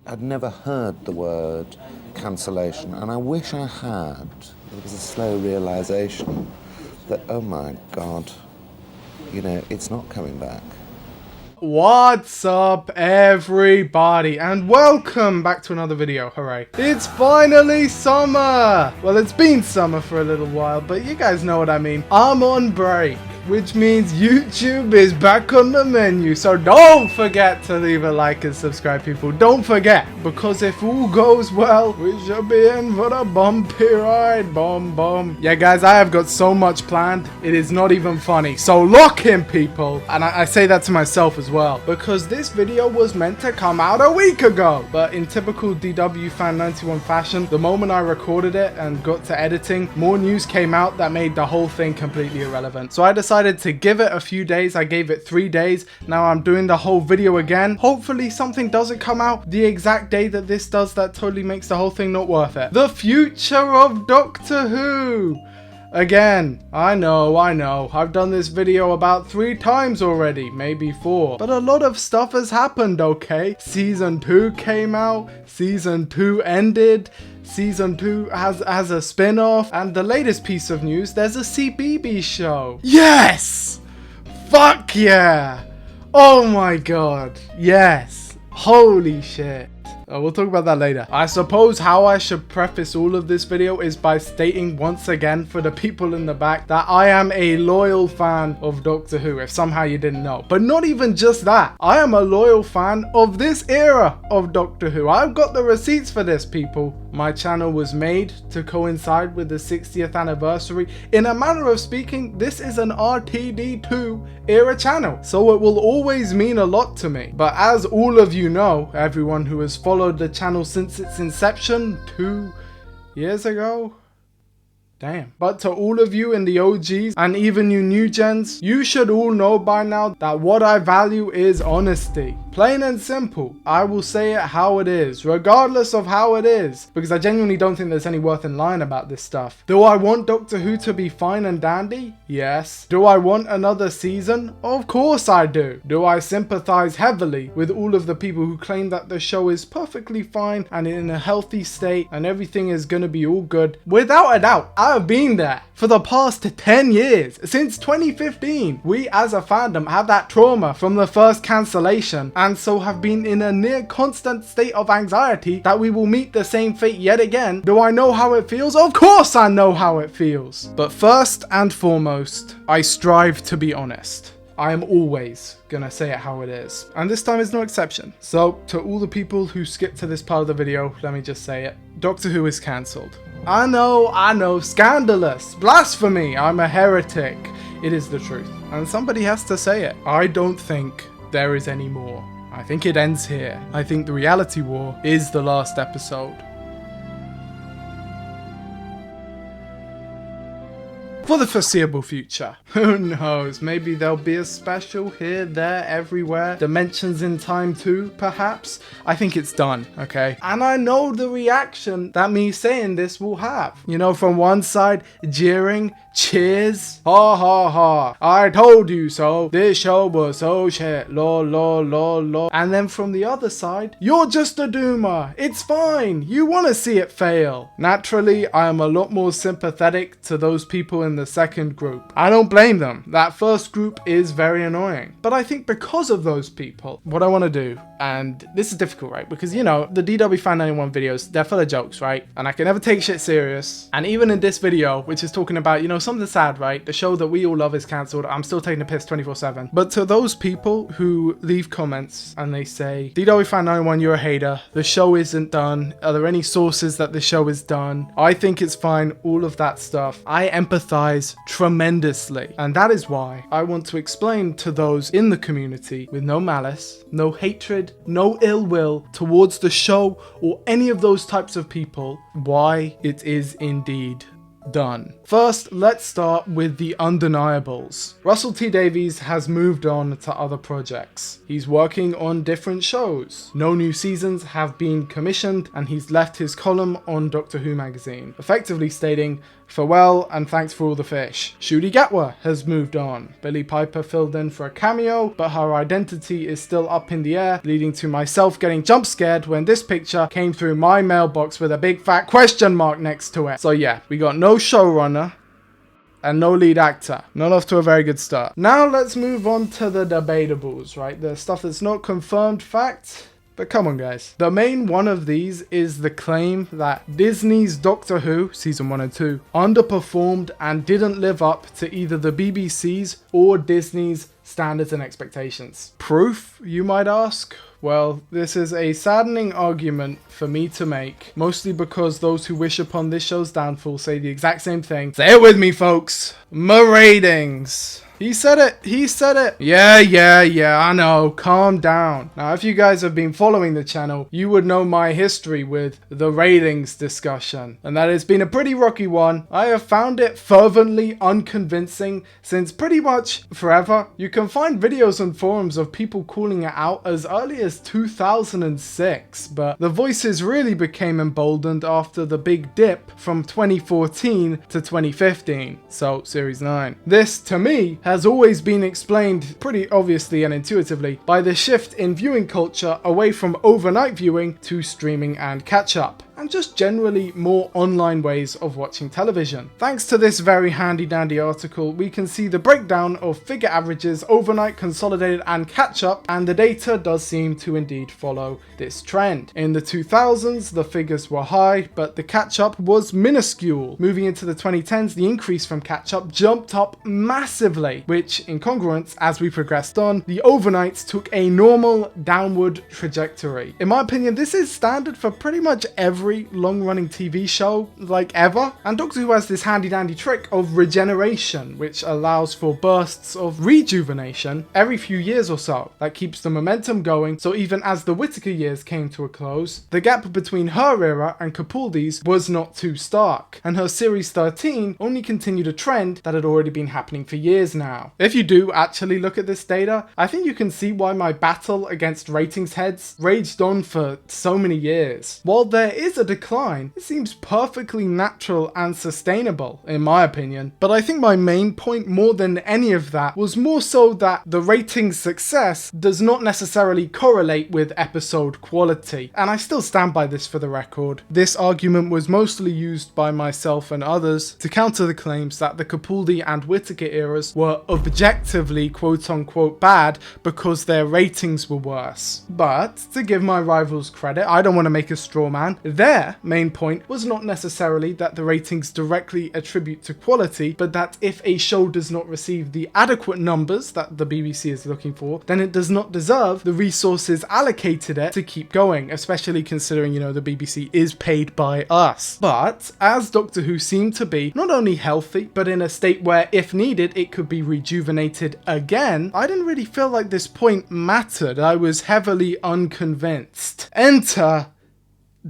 I'd never heard the word cancellation, and I wish I had. It was a slow realization that, oh my God, it's not coming back. What's up, everybody, and welcome back to another video. Hooray. It's finally summer! Well, it's been summer for a little while, but you guys know what I mean. I'm on break, which means YouTube is back on the menu, so don't forget to leave a like and subscribe, people. Don't forget, because if all goes well, we should be in for a bumpy ride. Bum. Yeah, guys, I have got so much planned, it is not even funny. So lock in, people. And I say that to myself as well, because this video was meant to come out a week ago. But in typical DW Fan 91 fashion, the moment I recorded it and got to editing, more news came out that made the whole thing completely irrelevant. So I decided to give it a few days. I gave it 3 days. Now I'm doing the whole video again. Hopefully something doesn't come out the exact day that this does that totally makes the whole thing not worth it. The future of Doctor Who. Again, I know, I've done this video about 3 times already, maybe 4, but a lot of stuff has happened, okay? Season 2 came out, Season 2 ended, Season 2 has a spin-off, and the latest piece of news, there's a CBeebies show. Yes! Fuck yeah! Oh my god, yes! Holy shit. We'll talk about that later. I suppose how I should preface all of this video is by stating once again for the people in the back that I am a loyal fan of Doctor Who, if somehow you didn't know. But not even just that, I am a loyal fan of this era of Doctor Who. I've got the receipts for this, people. My channel was made to coincide with the 60th anniversary. In a manner of speaking, this is an RTD2 era channel, so it will always mean a lot to me. But as all of you know, everyone who has followed the channel since its inception 2 years ago, damn. But to all of you in the OGs and even you new gens, you should all know by now that what I value is honesty. Plain and simple. I will say it how it is, regardless of how it is, because I genuinely don't think there's any worth in lying about this stuff. Do I want Doctor Who to be fine and dandy? Yes. Do I want another season? Of course I do. Do I sympathize heavily with all of the people who claim that the show is perfectly fine and in a healthy state and everything is gonna be all good? Without a doubt, I've been there. For the past 10 years, since 2015, we as a fandom have that trauma from the first cancellation, and so have been in a near constant state of anxiety that we will meet the same fate yet again. Do I know how it feels? Of course I know how it feels. But first and foremost, I strive to be honest. I am always gonna say it how it is, and this time is no exception. So to all the people who skipped to this part of the video, let me just say it. Doctor Who is cancelled. I know, scandalous, blasphemy, I'm a heretic. It is the truth, and somebody has to say it. I don't think there is any more. I think it ends here. I think the reality war is the last episode. For the foreseeable future. Who knows, maybe there'll be a special here, there, everywhere. Dimensions in time too, perhaps. I think it's done, okay? And I know the reaction that me saying this will have. You know, from one side, jeering, cheers, ha ha ha, I told you so, this show was so shit, lol. And then from the other side, you're just a doomer, it's fine, you want to see it fail. Naturally, I am a lot more sympathetic to those people in the second group. I don't blame them. That first group is very annoying. But I think because of those people, what I want to do, and this is difficult, right? Because, you know, the DW Fan 91 videos, they're full of jokes, right? And I can never take shit serious. And even in this video, which is talking about, you know, something sad, right? The show that we all love is cancelled. I'm still taking a piss 24/7. But to those people who leave comments and they say, DW Fan 91, you're a hater. The show isn't done. Are there any sources that the show is done? I think it's fine. All of that stuff. I empathize tremendously. And that is why I want to explain to those in the community with no malice, no hatred, no ill will towards the show or any of those types of people, why it is indeed done. First, let's start with the undeniables. Russell T Davies has moved on to other projects. He's working on different shows. No new seasons have been commissioned, and he's left his column on Doctor Who magazine, effectively stating, Farewell and thanks for all the fish. Shuri Gatwa has moved on. Billie Piper filled in for a cameo, but her identity is still up in the air, leading to myself getting jump scared when this picture came through my mailbox with a big fat question mark next to it. So yeah, we got no showrunner and no lead actor. Not off to a very good start. Now let's move on to the debatables, right? The stuff that's not confirmed fact. But come on guys. The main one of these is the claim that Disney's Doctor Who Season 1 and 2 underperformed and didn't live up to either the BBC's or Disney's standards and expectations. Proof, you might ask? Well, this is a saddening argument for me to make, mostly because those who wish upon this show's downfall say the exact same thing. Say it with me, folks. My ratings. He said it. He said it. Yeah, I know. Calm down. Now, if you guys have been following the channel, you would know my history with the ratings discussion, and that has been a pretty rocky one. I have found it fervently unconvincing since pretty much forever. You can find videos on forums of people calling it out as early as 2006, but the voices really became emboldened after the big dip from 2014 to 2015, so Series 9. This, to me, has always been explained pretty obviously and intuitively by the shift in viewing culture away from overnight viewing to streaming and catch-up, and just generally more online ways of watching television. Thanks to this very handy dandy article, we can see the breakdown of figure averages, overnight, consolidated and catch-up, and the data does seem to indeed follow this trend. In the 2000s, the figures were high, but the catch-up was minuscule. Moving into the 2010s, the increase from catch-up jumped up massively, which in congruence, as we progressed on, the overnights took a normal downward trajectory. In my opinion, this is standard for pretty much every long-running TV show like ever, and Doctor Who has this handy dandy trick of regeneration, which allows for bursts of rejuvenation every few years or so. That keeps the momentum going, so even as the Whittaker years came to a close, the gap between her era and Capaldi's was not too stark, and her Series 13 only continued a trend that had already been happening for years now. If you do actually look at this data, I think you can see why my battle against ratings heads raged on for so many years. While there is a decline, it seems perfectly natural and sustainable, in my opinion. But I think my main point more than any of that was more so that the ratings success does not necessarily correlate with episode quality. And I still stand by this for the record. This argument was mostly used by myself and others to counter the claims that the Capaldi and Whittaker eras were objectively quote-unquote bad because their ratings were worse. But to give my rivals credit, I don't want to make a straw man. Their main point was not necessarily that the ratings directly attribute to quality, but that if a show does not receive the adequate numbers that the BBC is looking for, then it does not deserve the resources allocated it to keep going, especially considering, you know, the BBC is paid by us. But as Doctor Who seemed to be not only healthy, but in a state where if needed it could be rejuvenated again, I didn't really feel like this point mattered. I was heavily unconvinced. Enter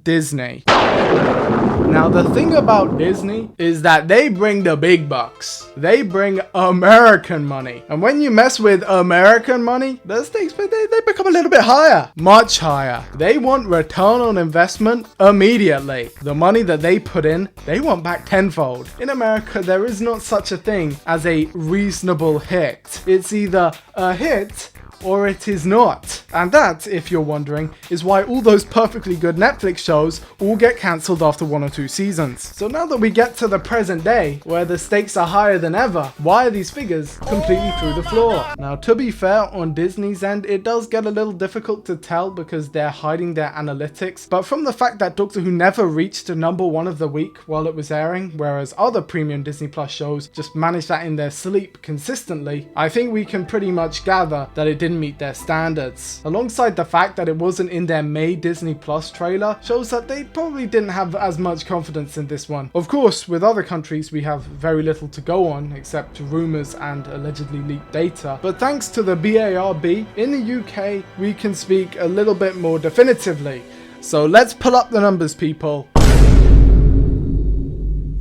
Disney. Now the thing about Disney is that they bring the big bucks. They bring American money. And when you mess with American money, the stakes, they become a little bit higher. Much higher. They want return on investment immediately. The money that they put in, they want back tenfold. In America, there is not such a thing as a reasonable hit. It's either a hit or it is not. And that, if you're wondering, is why all those perfectly good Netflix shows all get cancelled after 1 or 2 seasons. So now that we get to the present day, where the stakes are higher than ever, why are these figures completely through the floor? Now, to be fair, on Disney's end, it does get a little difficult to tell because they're hiding their analytics, but from the fact that Doctor Who never reached #1 of the week while it was airing, whereas other premium Disney Plus shows just managed that in their sleep consistently, I think we can pretty much gather that it didn't meet their standards. Alongside the fact that it wasn't in their May Disney Plus trailer, shows that they probably didn't have as much confidence in this one. Of course, with other countries we have very little to go on except rumours and allegedly leaked data, but thanks to the BARB, in the UK we can speak a little bit more definitively. So let's pull up the numbers, people.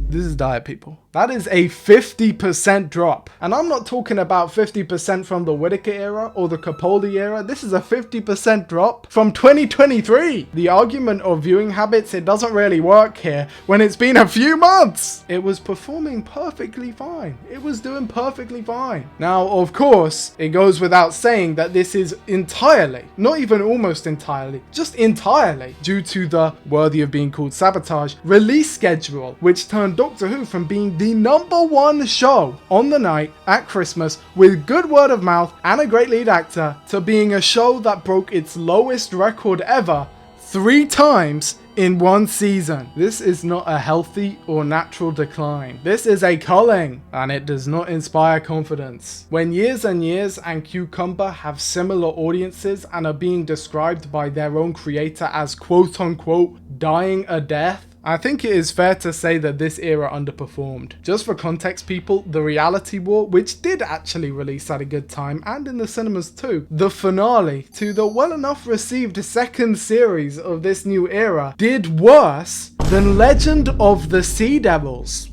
This is dire, people. That is a 50% drop. And I'm not talking about 50% from the Whittaker era or the Capaldi era. This is a 50% drop from 2023. The argument of viewing habits, it doesn't really work here when it's been a few months. It was performing perfectly fine. It was doing perfectly fine. Now, of course, it goes without saying that this is entirely, not even almost entirely, just entirely due to the, worthy of being called sabotage, release schedule, which turned Doctor Who from being the #1 show on the night at Christmas with good word of mouth and a great lead actor to being a show that broke its lowest record ever 3 times in one season. This is not a healthy or natural decline. This is a culling, and it does not inspire confidence. When Years and Years and Cucumber have similar audiences and are being described by their own creator as quote unquote dying a death, I think it is fair to say that this era underperformed. Just for context, people, The Reality War, which did actually release at a good time and in the cinemas too, the finale to the well enough received second series of this new era, did worse than Legend of the Sea Devils.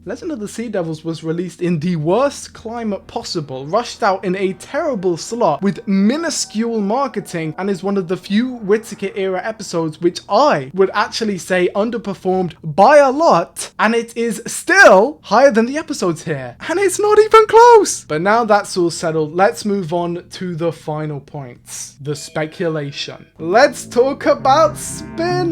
Legend of the Sea Devils was released in the worst climate possible, rushed out in a terrible slot with minuscule marketing, and is one of the few Whittaker era episodes which I would actually say underperformed by a lot, and it is still higher than the episodes here, and it's not even close. But now that's all settled, let's move on to the final points, the speculation. Let's talk about Spino!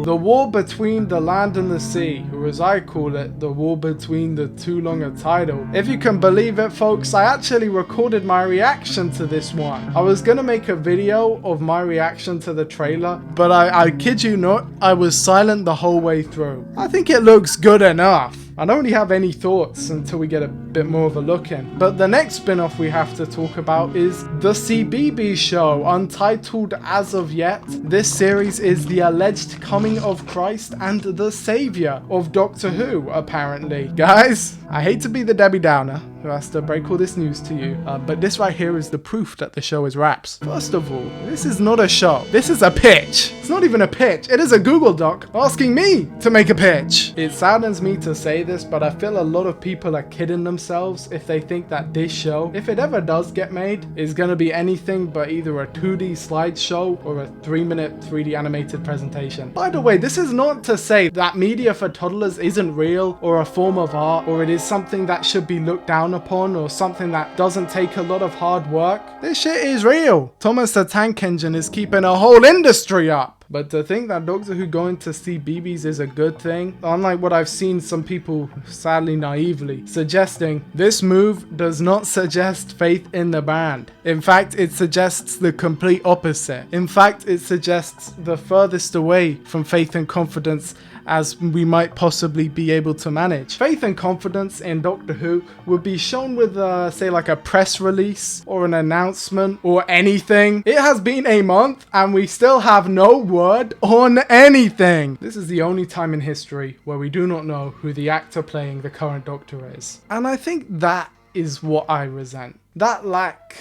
The war between the land and the sea, or as I call it, the war between the too long a title. If you can believe it, folks, I actually recorded my reaction to this one. I was gonna make a video of my reaction to the trailer, but I kid you not, I was silent the whole way through. I think it looks good enough. I don't really have any thoughts until we get a bit more of a look in. But the next spin-off we have to talk about is the CBeebies show, untitled as of yet. This series is the alleged coming of Christ and the savior of Doctor Who, apparently. Guys, I hate to be the Debbie Downer who has to break all this news to you, but this right here is the proof that the show is wraps. First of all, this is not a show. This is a pitch. It's not even a pitch. It is a Google Doc asking me to make a pitch. It saddens me to say this, but I feel a lot of people are kidding themselves if they think that this show, if it ever does get made, is going to be anything but either a 2D slideshow or a 3-minute 3D animated presentation. By the way, this is not to say that media for toddlers isn't real or a form of art, or it is something that should be looked down upon, or something that doesn't take a lot of hard work. This shit is real. Thomas the Tank Engine is keeping a whole industry up. But to think that Doctor Who going to CBeebies is a good thing, unlike what I've seen some people, sadly naively, suggesting, this move does not suggest faith in the band. In fact, it suggests the complete opposite. In fact, it suggests the furthest away from faith and confidence as we might possibly be able to manage. Faith and confidence in Doctor Who would be shown with, say, like a press release or an announcement or anything. It has been a month and we still have no word on anything. This is the only time in history where we do not know who the actor playing the current Doctor is. And I think that is what I resent. That lack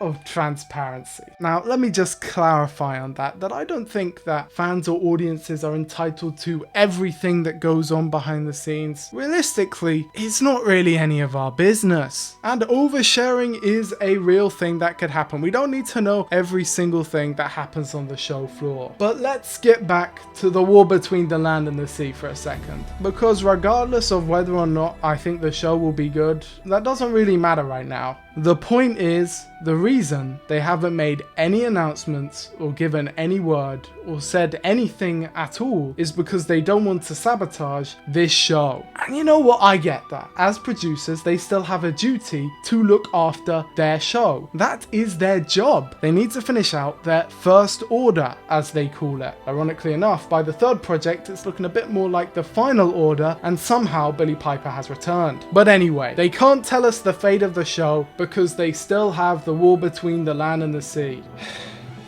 of transparency. Now, let me just clarify on that I don't think that fans or audiences are entitled to everything that goes on behind the scenes. Realistically, it's not really any of our business. And oversharing is a real thing that could happen. We don't need to know every single thing that happens on the show floor. But let's get back to the war between the land and the sea for a second. Because regardless of whether or not I think the show will be good, that doesn't really matter right now. The point is, the reason they haven't made any announcements or given any word or said anything at all is because they don't want to sabotage this show. And you know what, I get that. As producers, they still have a duty to look after their show. That is their job. They need to finish out their first order, as they call it. Ironically enough, by the third project, it's looking a bit more like the final order, and somehow Billie Piper has returned. But anyway, they can't tell us the fate of the show because they still have the war between the land and the sea.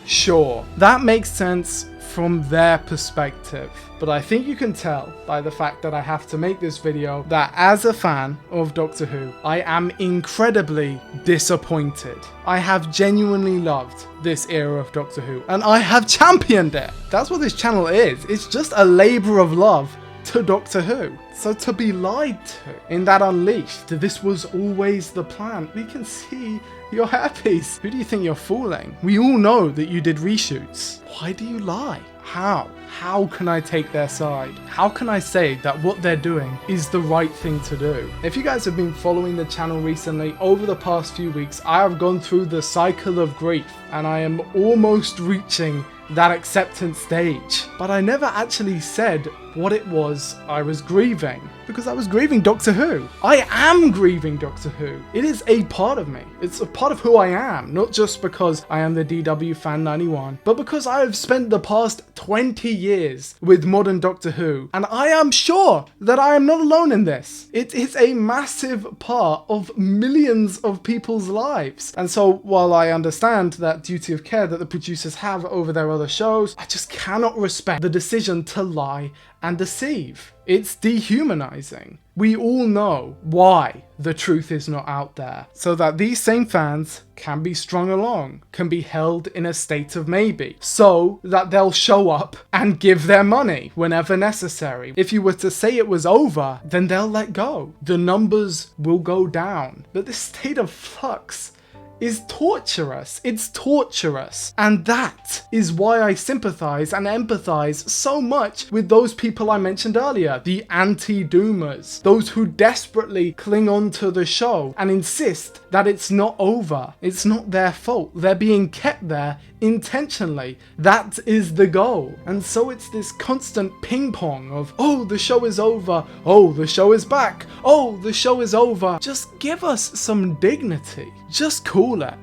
Sure, that makes sense from their perspective, but I think you can tell by the fact that I have to make this video that as a fan of Doctor Who, I am incredibly disappointed. I have genuinely loved this era of Doctor Who, and I have championed it. That's what this channel is. It's just a labor of love to Doctor Who. So to be lied to in that Unleashed, this was always the plan. We can see your hairpiece. Who do you think you're fooling? We all know that you did reshoots. Why do you lie? How? How can I take their side? How can I say that what they're doing is the right thing to do? If you guys have been following the channel recently, over the past few weeks, I have gone through the cycle of grief and I am almost reaching that acceptance stage. But I never actually said what it was I was grieving, because I was grieving Doctor Who. I am grieving Doctor Who. It is a part of me. It's a part of who I am, not just because I am the DW fan 91, but because I have spent the past 20 years with modern Doctor Who, and I am sure that I am not alone in this. It is a massive part of millions of people's lives. And so while I understand that duty of care that the producers have over their other shows, I just cannot respect the decision to lie and deceive. It's dehumanizing. We all know why the truth is not out there, so that these same fans can be strung along, can be held in a state of maybe, so that they'll show up and give their money whenever necessary. If you were to say it was over, then they'll let go. The numbers will go down. But this state of flux is torturous. It's torturous. And that is why I sympathize and empathize so much with those people I mentioned earlier, the anti-doomers, those who desperately cling on to the show and insist that it's not over. It's not their fault. They're being kept there intentionally. That is the goal. And so it's this constant ping pong of, oh, the show is over. Oh, the show is back. Oh, the show is over. Just give us some dignity. Just cool it.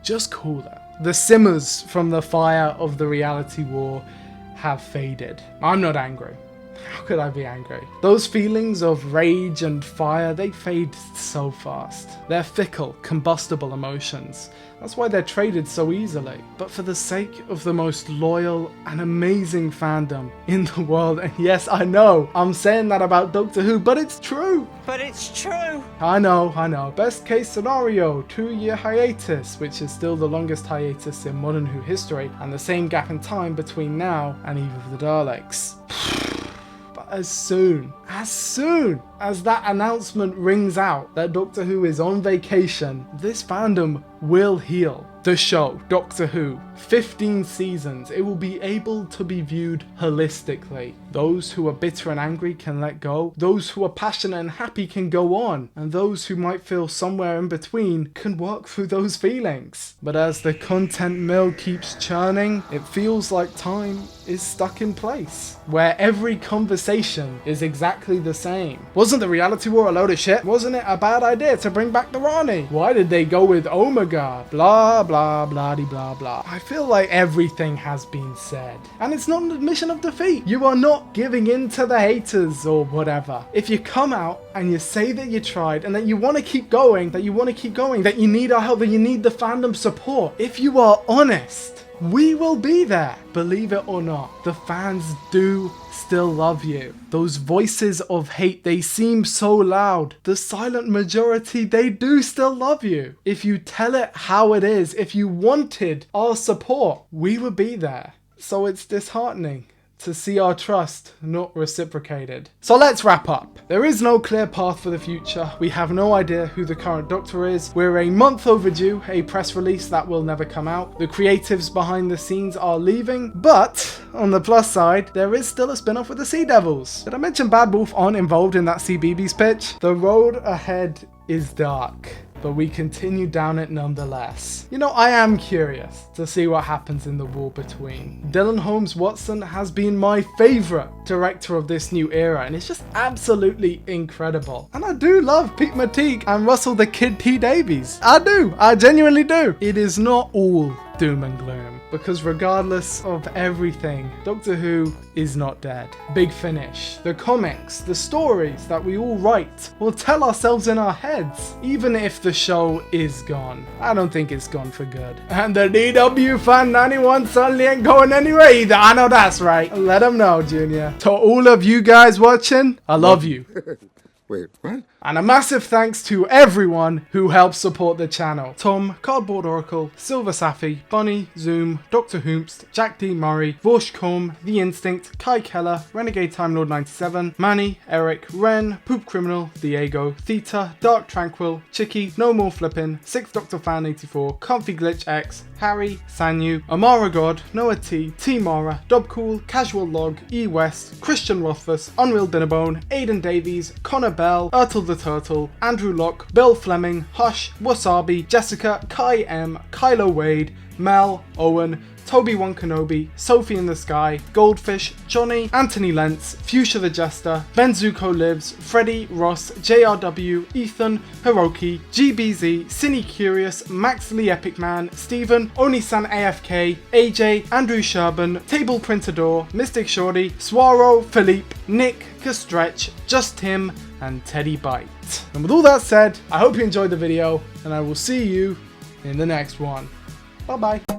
Just cool it. The simmers from the fire of the reality war have faded. I'm not angry. How could I be angry? Those feelings of rage and fire, they fade so fast. They're fickle, combustible emotions. That's why they're traded so easily. But for the sake of the most loyal and amazing fandom in the world, and yes, I know, I'm saying that about Doctor Who, but it's true. But it's true. I know. Best case scenario, 2-year hiatus, which is still the longest hiatus in modern Who history, and the same gap in time between now and Eve of the Daleks. As soon as that announcement rings out that Doctor Who is on vacation, this fandom will heal. The show, Doctor Who, 15 seasons, it will be able to be viewed holistically. Those who are bitter and angry can let go, those who are passionate and happy can go on, and those who might feel somewhere in between can work through those feelings. But as the content mill keeps churning, it feels like time is stuck in place, where every conversation is exactly the same. Wasn't the reality war a load of shit? Wasn't it a bad idea to bring back the Rani? Why did they go with Omega? Blah blah blah blah blah. I feel like everything has been said, and it's not an admission of defeat. You are not giving in to the haters or whatever. If you come out and you say that you tried and that you want to keep going, that you need our help, that you need the fandom support, if you are honest, we will be there. Believe it or not, the fans do still love you. Those voices of hate, they seem so loud. The silent majority, they do still love you. If you tell it how it is, if you wanted our support, we would be there. So it's disheartening to see our trust not reciprocated. So let's wrap up. There is no clear path for the future. We have no idea who the current Doctor is. We're a month overdue, a press release that will never come out. The creatives behind the scenes are leaving, but on the plus side, there is still a spin-off with the Sea Devils. Did I mention Bad Wolf aren't involved in that CBeebies pitch? The road ahead is dark, but we continue down it nonetheless. You know, I am curious to see what happens in the war between. Dylan Holmes Watson has been my favourite director of this new era, and it's just absolutely incredible. And I do love Pete Matique and Russell the Kid T Davies. I genuinely do. It is not all doom and gloom, because regardless of everything, Doctor Who is not dead. Big Finish, the comics, the stories that we all write, will tell ourselves in our heads, even if the show is gone. I don't think it's gone for good. And the DW fan 91 certainly ain't going anywhere either. I know that's right. Let them know, Junior. To all of you guys watching, I love you. Wait, what? And a massive thanks to everyone who helps support the channel. Tom, Cardboard Oracle, Silver Safi, Bunny, Zoom, Dr. Hoomst, Jack D. Murray, Vorshcom, The Instinct, Kai Keller, Renegade Time Lord 97, Manny, Eric, Ren, Poop Criminal, Diego, Theta, Dark Tranquil, Chicky, No More Flippin', 6th Doctor Fan 84, Comfy Glitch X, Harry, Sanyu, Amara God, Noah T, T Mara, Dobcool, Casual Log, E West, Christian Rothfuss, Unreal Dinnerbone, Aidan Davies, Connor Bell, Ertle the Turtle, Andrew Locke, Bill Fleming, Hush, Wasabi, Jessica, Kai M, Kylo Wade, Mel, Owen, Toby One Kenobi, Sophie in the Sky, Goldfish, Johnny, Anthony Lentz, Fuchsia the Jester, Benzuko Lives, Freddy, Ross, JRW, Ethan, Hiroki, GBZ, Cine Curious, Max Lee Epic Man, Stephen, Onisan AFK, AJ, Andrew Sherban, Table Printador, Mystic Shorty, Swaro, Philippe, Nick, Kastretch, Just Him, and Teddy Bite. And with all that said, I hope you enjoyed the video, and I will see you in the next one. Bye bye.